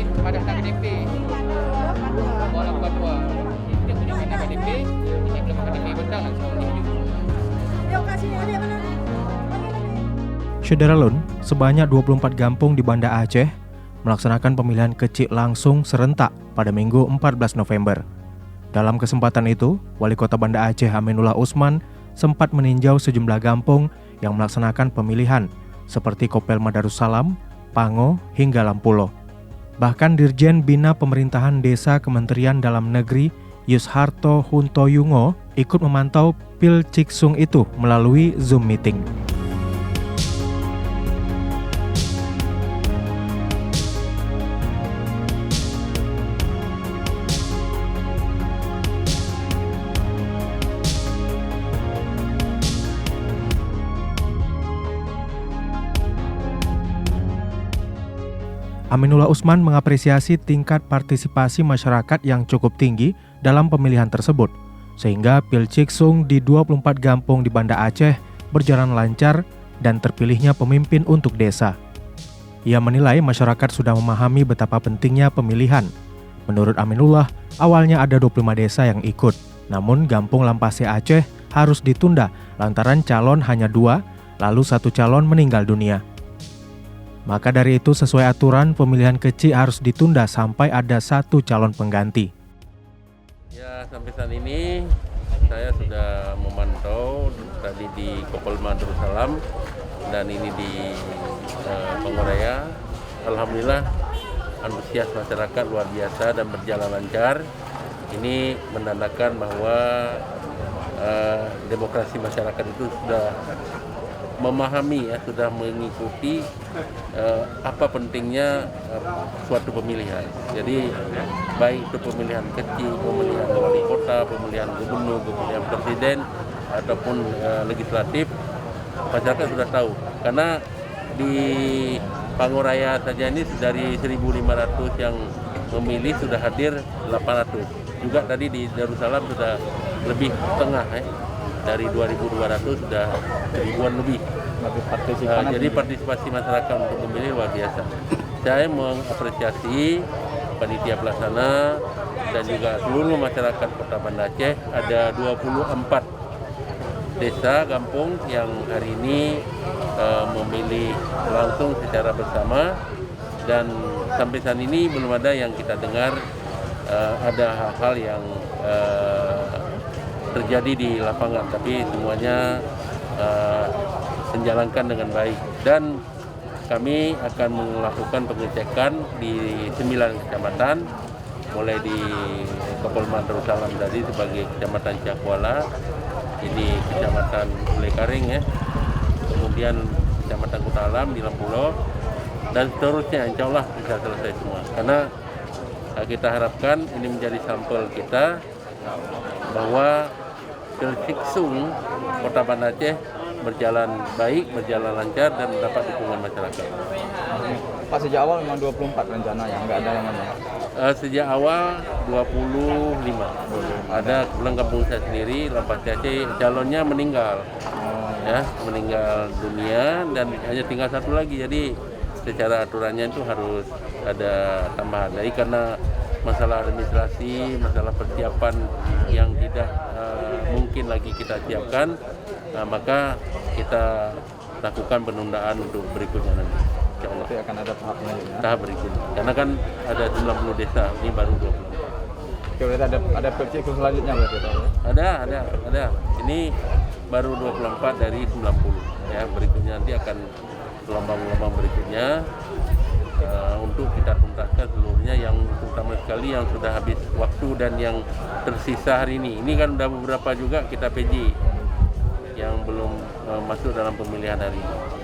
mungkin pada nak KDP. Orang Papua. Dia punya minat KDP, ini belum KDP betul langsung ditunjuk. Syederalun, sebanyak 24 kampung di Banda Aceh melaksanakan pemilihan kecil langsung serentak pada Minggu 14 November. Dalam kesempatan itu, Wali Kota Banda Aceh Aminullah Usman sempat meninjau sejumlah kampung yang melaksanakan pemilihan seperti Kopel Madarussalam, Pango, hingga Lampulo. Bahkan Dirjen Bina Pemerintahan Desa Kementerian Dalam Negeri Yusharto Huntoyungo ikut memantau Pil Ciksung itu melalui Zoom meeting. Aminullah Usman mengapresiasi tingkat partisipasi masyarakat yang cukup tinggi dalam pemilihan tersebut, sehingga Pil Ciksung di 24 kampung di Banda Aceh berjalan lancar dan terpilihnya pemimpin untuk desa. Ia menilai masyarakat sudah memahami betapa pentingnya pemilihan. Menurut Aminullah, awalnya ada 25 desa yang ikut, namun Kampung Lampase Aceh harus ditunda lantaran calon hanya 2, lalu 1 calon meninggal dunia. Maka dari itu sesuai aturan pemilihan kecil harus ditunda sampai ada 1 calon pengganti. Ya, sampai saat ini saya sudah memantau tadi di Kopel Madarussalam dan ini di Pangoraya. Alhamdulillah antusias masyarakat luar biasa dan berjalan lancar. Ini menandakan bahwa demokrasi masyarakat itu sudah memahami, sudah mengikuti apa pentingnya suatu pemilihan. Jadi baik itu pemilihan kecil, pemilihan wali kota, pemilihan gubernur, pemilihan presiden ataupun legislatif, masyarakat sudah tahu. Karena di Pangoraya saja ini dari 1.500 yang memilih sudah hadir 800. Juga tadi di Darussalam sudah lebih setengah dari 2.200 sudah 1.000-an lebih. Jadi partisipasi masyarakat untuk memilih luar biasa. Saya mengapresiasi panitia pelaksana dan juga seluruh masyarakat Kota Banda Aceh. Ada 24 desa kampung yang hari ini memilih langsung secara bersama, dan sampai saat ini belum ada yang kita dengar ada hal-hal yang terjadi di lapangan, tapi semuanya menjalankan dengan baik. Dan kami akan melakukan pengecekan di 9 kecamatan, mulai di Kopel Madarussalam tadi sebagai kecamatan Cakkuala, ini kecamatan Ulekaring kemudian kecamatan Kota Alam di Lampulo, dan seterusnya. Insya Allah bisa selesai semua, karena kita harapkan ini menjadi sampel kita bahwa Pil Ciksung Kota Banda Aceh berjalan baik, berjalan lancar, dan mendapat dukungan masyarakat. Pak, sejak awal memang 24 rencana yang nggak ada yang mana? Sejak awal 25. Ada kebetulan kampung saya sendiri, Lampase Aceh, calonnya meninggal. Meninggal dunia dan hanya tinggal 1 lagi. Jadi secara aturannya itu harus ada tambahan. Jadi karena masalah administrasi, masalah persiapan yang tidak mungkin lagi kita siapkan, maka kita lakukan penundaan untuk berikutnya nanti. Insyaallah. Nanti akan ada tahapnya ya? Tahap berikutnya. Karena kan ada 90 desa, ini baru 24. Oke, berarti ada Pil Ciksung selanjutnya berarti ya? Ada. Ini baru 24 dari 90. Ya, berikutnya nanti akan gelombang-gelombang berikutnya untuk kita tuntaskan seluruhnya, yang terutama sekali yang sudah habis waktu dan yang tersisa hari ini. Ini kan udah beberapa juga kita PJ yang belum masuk dalam pemilihan hari ini.